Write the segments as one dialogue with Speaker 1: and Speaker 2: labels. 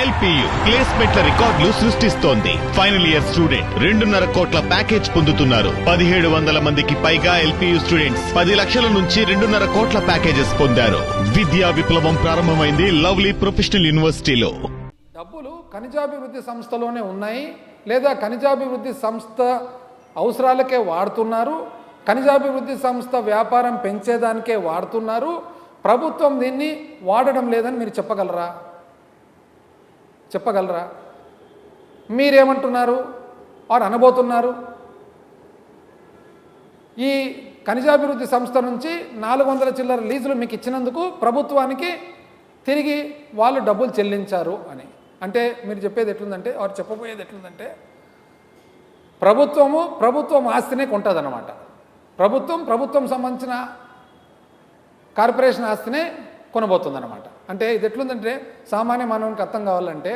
Speaker 1: LPU ప్లేస్మెంట్ల రికార్డులు సృష్టిస్తోంది. Final year student 2.5 కోట్ల ప్యాకేజ్ పొందుతున్నారు. 1700 మందికి పైగా ఎల్పియు స్టూడెంట్స్ 10 లక్షల నుంచి 2.5 కోట్ల ప్యాకేజెస్ పొందారు. విద్యా విప్లవం ప్రారంభమైంది లవ్లీ ప్రొఫెషనల్ యూనివర్సిటీలో.
Speaker 2: డబ్బులు ఖనిజాభివృద్ధి సంస్థలోనే ఉన్నాయి, లేదా ఖనిజాభివృద్ధి సంస్థ అవసరాలకే వాడుతున్నారు, ఖనిజాభివృద్ధి సంస్థ వ్యాపారం పెంచేదానికే వాడుతున్నారు. ప్రభుత్వం దీన్ని వాడడం లేదని మీరు చెప్పగలరా? మీరేమంటున్నారు వారు అనబోతున్నారు? ఈ ఖనిజాభివృద్ధి సంస్థ నుంచి 400 చిల్లర లీజులు మీకు ఇచ్చినందుకు ప్రభుత్వానికి తిరిగి వాళ్ళు డబ్బులు చెల్లించారు అని అంటే మీరు చెప్పేది ఎట్లుందంటే, వారు చెప్పబోయేది ఎట్లుందంటే, ప్రభుత్వం ఆస్తినే కొంటుందన్నమాట. ప్రభుత్వం సంబంధించిన కార్పొరేషన్ ఆస్తినే కొనబోతుందన్నమాట. అంటే ఇది ఎట్లుందంటే, సామాన్య మానవునికి అర్థం కావాలంటే,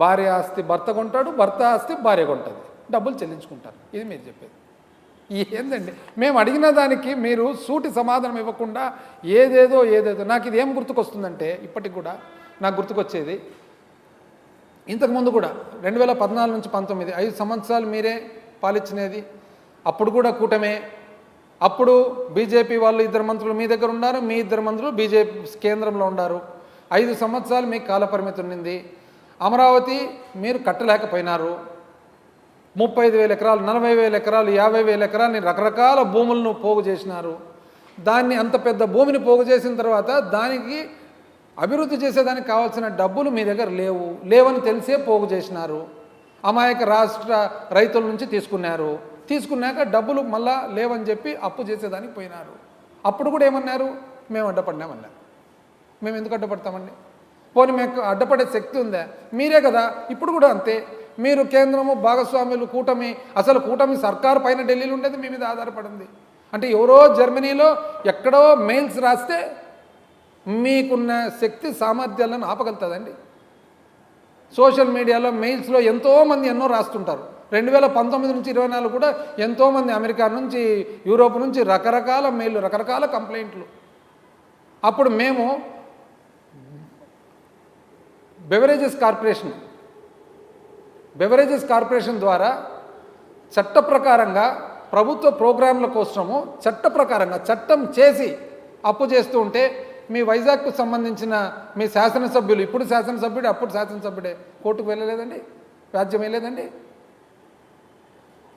Speaker 2: భార్య ఆస్తి భర్త కొంటాడు, భర్త ఆస్తి భార్య కొంటుంది, డబ్బులు చెల్లించుకుంటారు. ఇది మీరు చెప్పేది ఏందండి? మేము అడిగిన దానికి మీరు సూటి సమాధానం ఇవ్వకుండా ఏదేదో నాకు ఇది ఏం గుర్తుకొస్తుందంటే, ఇప్పటికి కూడా నాకు గుర్తుకొచ్చేది, ఇంతకుముందు కూడా 2014 నుంచి 19 5 సంవత్సరాలు మీరే పాలించినది. అప్పుడు కూడా కూటమే. అప్పుడు బీజేపీ వాళ్ళు 2 మంత్రులు మీ దగ్గర ఉన్నారు, మీ 2 మంత్రులు బీజేపీ కేంద్రంలో ఉన్నారు. 5 సంవత్సరాలు మీకు కాలపరిమితి ఉన్నింది. అమరావతి మీరు కట్టలేకపోయినారు. 35,000 ఎకరాలు, 40,000 ఎకరాలు, 50,000 ఎకరాలని రకరకాల భూములను పోగు చేసినారు. దాన్ని అంత పెద్ద భూమిని పోగు చేసిన తర్వాత దానికి అభివృద్ధి చేసేదానికి కావాల్సిన డబ్బులు మీ దగ్గర లేవని తెలిసే పోగు చేసినారు. అమాయక రాష్ట్ర రైతుల నుంచి తీసుకున్నాక డబ్బులు మళ్ళా లేవని చెప్పి అప్పు చేసేదానికి పోయినారు. అప్పుడు కూడా ఏమన్నారు? మేము అడ్డపడినామన్నారు. మేము ఎందుకు అడ్డపడతామండి? పోనీ మీకు అడ్డపడే శక్తి ఉందా? మీరే కదా. ఇప్పుడు కూడా అంతే. మీరు కేంద్రము, భాగస్వాములు, కూటమి, అసలు కూటమి సర్కారు పైన ఢిల్లీలో ఉండేది మీ మీద ఆధారపడింది. అంటే ఎవరో జర్మనీలో ఎక్కడో మెయిల్స్ రాస్తే మీకున్న శక్తి సామర్థ్యాలను ఆపగలుగుతుందండి? సోషల్ మీడియాలో మెయిల్స్లో ఎంతోమంది ఎన్నో రాస్తుంటారు. 2019 నుంచి 24 కూడా ఎంతోమంది అమెరికా నుంచి, యూరోప్ నుంచి రకరకాల మెయిల్లు, రకరకాల కంప్లైంట్లు. అప్పుడు మేము బెవరేజెస్ కార్పొరేషన్ ద్వారా చట్ట ప్రకారంగా ప్రభుత్వ ప్రోగ్రాంల కోసము చట్టం చేసి అప్పు చేస్తూ ఉంటే, మీ వైజాగ్కు సంబంధించిన మీ శాసనసభ్యులు, ఇప్పుడు శాసనసభ్యుడే, అప్పుడు శాసనసభ్యుడే, కోర్టుకు వెళ్ళలేదండి, వ్యాజ్యం వేయలేదండి.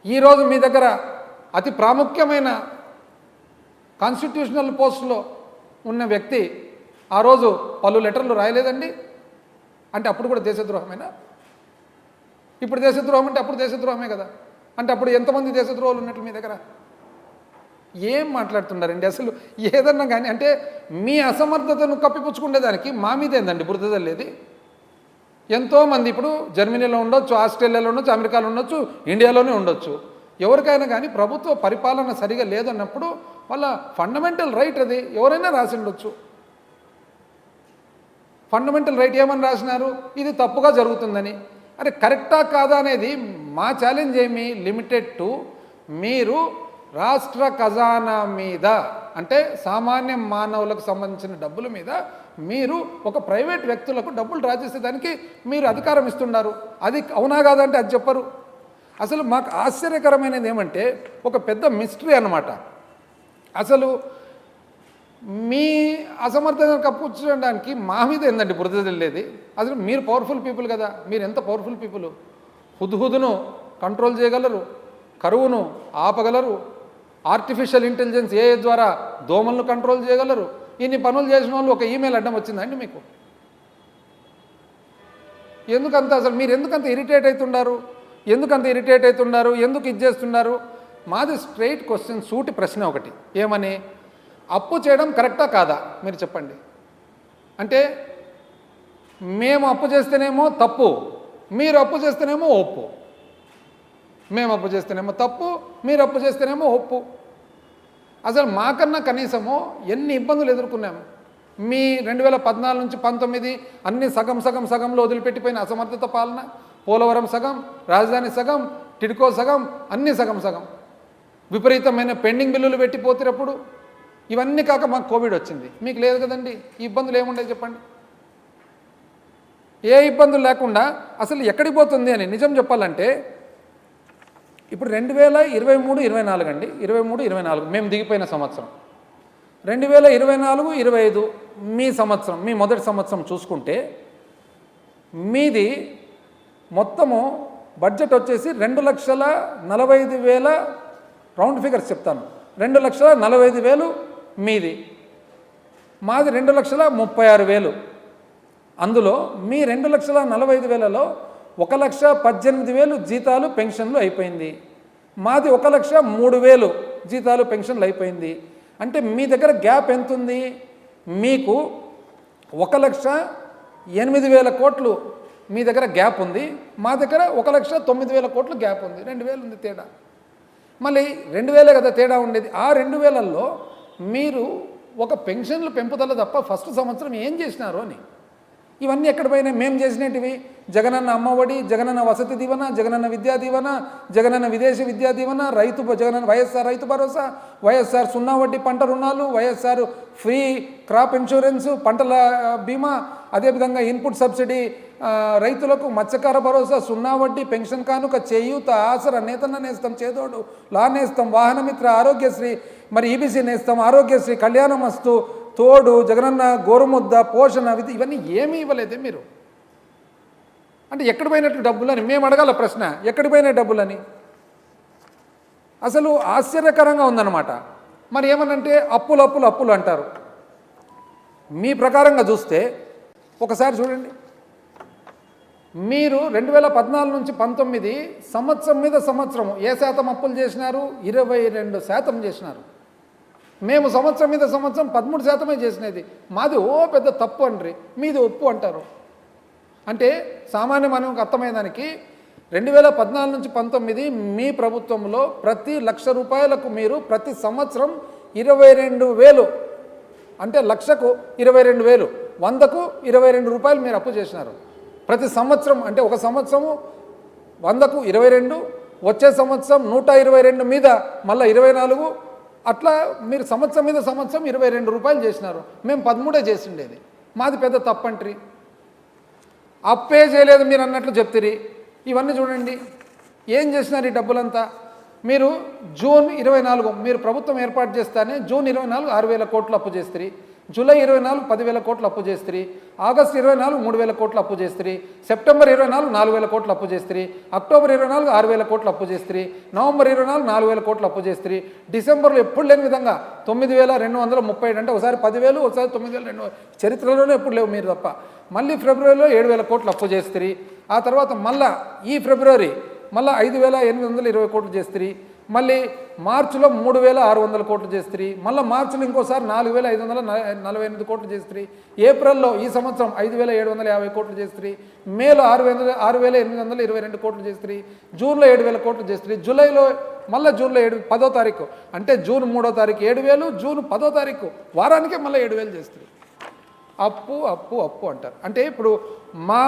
Speaker 2: ఈరోజు మీ దగ్గర అతి ప్రాముఖ్యమైన కాన్స్టిట్యూషనల్ పోస్టులో ఉన్న వ్యక్తి ఆ రోజు పలు లెటర్లు రాయలేదండి. అంటే అప్పుడు కూడా దేశద్రోహమేనా? ఇప్పుడు దేశద్రోహం అంటే అప్పుడు దేశద్రోహమే కదా. అంటే అప్పుడు ఎంతమంది దేశద్రోహాలు ఉన్నట్లు మీ దగ్గర? ఏం మాట్లాడుతున్నారండి అసలు? ఏదన్నా కానీ అంటే మీ అసమర్థతను కప్పిపుచ్చుకునేదానికి మా మీద ఏందండి బురద చల్లేది? ఎంతోమంది ఇప్పుడు జర్మనీలో ఉండొచ్చు, ఆస్ట్రేలియాలో ఉండొచ్చు, అమెరికాలో ఉండొచ్చు, ఇండియాలోనే ఉండొచ్చు. ఎవరికైనా కానీ ప్రభుత్వ పరిపాలన సరిగా లేదన్నప్పుడు వాళ్ళ ఫండమెంటల్ రైట్ అది. ఎవరైనా రాసి ఉండొచ్చు. ఫండమెంటల్ రైట్ ఏమని రాసినారు? ఇది తప్పుగా జరుగుతుందని. అరే కరెక్టా కాదా అనేది మా ఛాలెంజ్ ఏమి లిమిటెడ్ టు మీరు రాష్ట్ర ఖజానా మీద, అంటే సామాన్య మానవులకు సంబంధించిన డబ్బుల మీద మీరు ఒక ప్రైవేట్ వ్యక్తులకు డబ్బులు డ్రా చేసేదానికి మీరు అధికారం ఇస్తున్నారు. అది అవునా కాదంటే అది చెప్పరు. అసలు మాకు ఆశ్చర్యకరమైనది ఏమంటే, ఒక పెద్ద మిస్టరీ అన్నమాట. అసలు మీ అసమర్థంగా కప్పుచ్చడానికి మా మీద ఏందండి బురద వెళ్ళేది? అసలు మీరు పవర్ఫుల్ పీపుల్ కదా. మీరు ఎంత పవర్ఫుల్ పీపుల్? హుద్హుద్ను కంట్రోల్ చేయగలరు, కరువును ఆపగలరు, ఆర్టిఫిషియల్ ఇంటెలిజెన్స్ AI ద్వారా దోమలను కంట్రోల్ చేయగలరు. ఇన్ని పనులు చేసిన వాళ్ళు ఒక ఈమెయిల్ అడ్డం వచ్చిందండి మీకు? ఎందుకంత అసలు మీరు ఎందుకంత ఇరిటేట్ అవుతున్నారు? ఎందుకు ఇది చేస్తున్నారు? మాది స్ట్రైట్ క్వశ్చన్, సూటి ప్రశ్న ఒకటి. ఏమని? అప్పు చేయడం కరెక్టా కాదా మీరు చెప్పండి. అంటే మేము అప్పు చేస్తేనేమో తప్పు, మీరు అప్పు చేస్తేనేమో ఒప్పు. మేము అప్పు చేస్తేనేమో తప్పు, మీరు అప్పు చేస్తేనేమో ఒప్పు. అసలు మాకన్నా కనీసము ఎన్ని ఇబ్బందులు ఎదుర్కొన్నాము. మీ 2014 నుంచి 19 అన్ని సగంలో వదిలిపెట్టిపోయిన అసమర్థత పాలన, పోలవరం సగం, రాజధాని సగం, టిడ్కో సగం, అన్ని సగం. విపరీతమైన పెండింగ్ బిల్లులు పెట్టిపోతున్నప్పుడు ఇవన్నీ కాక మాకు కోవిడ్ వచ్చింది. మీకు లేదు కదండి. ఈ ఇబ్బందులు ఏముండే చెప్పండి? ఏ ఇబ్బందులు లేకుండా అసలు ఎక్కడికి పోతుంది అని నిజం చెప్పాలంటే ఇప్పుడు 2023-24 అండి, 23-24 మేము దిగిపోయిన సంవత్సరం. 2024-25 మీ సంవత్సరం, మీ మొదటి సంవత్సరం చూసుకుంటే మీది మొత్తము బడ్జెట్ వచ్చేసి 2,45,000, రౌండ్ ఫిగర్స్ చెప్తాను, 2,45,000 మీది, మాది 2,36,000. అందులో మీ 2,45,000లో 1,18,000 జీతాలు పెన్షన్లు అయిపోయింది, మాది 1,03,000 జీతాలు పెన్షన్లు అయిపోయింది. అంటే మీ దగ్గర గ్యాప్ ఎంత ఉంది? మీకు 1,08,000 కోట్లు మీ దగ్గర గ్యాప్ ఉంది, మా దగ్గర 1,09,000 కోట్లు గ్యాప్ ఉంది. 2,000 ఉంది తేడా. మళ్ళీ 2,000 కదా తేడా ఉండేది. ఆ 2,000లో మీరు ఒక పెన్షన్లు పెంపుదల తప్ప ఫస్ట్ సంవత్సరం ఏం చేసినారు అని. ఇవన్నీ ఎక్కడ పోయినాయి? మేము చేసినవి జగనన్న అమ్మఒడి, జగనన్న వసతి దీవెన, జగనన్న విద్యా దీవెన, జగనన్న విదేశీ విద్యా దీవెన, జగనన్న వైఎస్ఆర్ రైతు భరోసా, వైఎస్ఆర్ 0 వడ్డీ పంట రుణాలు, వైఎస్ఆర్ ఫ్రీ క్రాప్ ఇన్సూరెన్స్, పంటల బీమా, అదేవిధంగా ఇన్పుట్ సబ్సిడీ రైతులకు, మత్స్యకార భరోసా, 0 వడ్డీ, పెన్షన్ కానుక, చేయూత, ఆసర, నేతన్న నేస్తం, చేదోడు, లా నేస్తం, వాహనమిత్ర, ఆరోగ్యశ్రీ, మరి ఈబీసీ నేస్తం, ఆరోగ్యశ్రీ, కళ్యాణమస్తు, తోడు, జగనన్న గోరుముద్ద, పోషణ, ఇవన్నీ ఏమీ ఇవ్వలేదే మీరు. అంటే ఎక్కడ పోయినట్లు డబ్బులని మేము అడగాల ప్రశ్న, ఎక్కడికి పోయిన డబ్బులని? అసలు ఆశ్చర్యకరంగా ఉందన్నమాట. మరి ఏమనంటే అప్పులు అప్పులు అప్పులు అంటారు. మీ ప్రకారంగా చూస్తే ఒకసారి చూడండి, మీరు 2014-19 సంవత్సరం మీద సంవత్సరం ఏ శాతం అప్పులు చేసినారు? 22% చేసినారు. మేము సంవత్సరం మీద సంవత్సరం 13% చేసినది. మాది పెద్ద తప్పు అండ్రి, మీది ఒప్పు అంటారు. అంటే సామాన్య మనకు అర్థమయ్యేదానికి 2014-19 మీ ప్రభుత్వంలో ప్రతి ₹1,00,000 మీరు ప్రతి సంవత్సరం 22,000, అంటే లక్షకు 22,000, 100కు ₹22 మీరు అప్పు చేసినారు ప్రతి సంవత్సరం. అంటే ఒక సంవత్సరము 100కు 22, వచ్చే సంవత్సరం 122 మీద మళ్ళీ 24, అట్లా మీరు సంవత్సరం మీద సంవత్సరం ₹22 చేసినారు. మేము 13 చేసిండేది. మాది పెద్ద తప్పంట్రీ. అప్పే చేయలేదు మీరు అన్నట్లు చెప్తిరి. ఇవన్నీ చూడండి ఏం చేసినారు ఈ డబ్బులంతా. మీరు జూన్ 24 మీరు ప్రభుత్వం ఏర్పాటు చేస్తానే జూన్ 24 6,000 కోట్లు అప్పు చేస్తారు, జూలై 24 10,000 కోట్లు అప్పు చేస్తారు, ఆగస్టు 24 3,000 కోట్లు అప్పు చేస్తారు, సెప్టెంబర్ 24 4,000 కోట్లు అప్పు చేస్తారు, అక్టోబర్ 24 6,000 కోట్లు అప్పు చేస్తారు, నవంబర్ 24 4,000 కోట్లు అప్పు చేస్తారు, డిసెంబర్లో ఎప్పుడు లేని విధంగా 9,237, అంటే ఒకసారి 10,000 ఒకసారి 9,200, చరిత్రలోనే ఎప్పుడు లేవు మీరు తప్ప. మళ్ళీ ఫిబ్రవరిలో 7,000 కోట్లు అప్పు చేస్తారు. ఆ తర్వాత మళ్ళీ ఈ ఫిబ్రవరి మళ్ళీ 5,820 కోట్లు చేస్తారు. మళ్ళీ మార్చిలో 3,600 కోట్లు చేస్తారు. మళ్ళీ మార్చిలో ఇంకోసారి 4,548 కోట్లు చేస్తారు. ఏప్రిల్లో ఈ సంవత్సరం 5,750 కోట్లు చేస్తారు. మేలో 6,822 కోట్లు చేస్తారు. జూన్లో 7,000 కోట్లు చేస్తారు. జూలైలో మళ్ళీ జూన్లో 10వ తారీఖు, అంటే జూన్ 3వ తారీఖు 7,000, జూన్ 10వ తారీఖు వారానికే మళ్ళీ 7,000 చేస్తారు. అప్పు అప్పు అప్పు అంటారు. అంటే ఇప్పుడు మా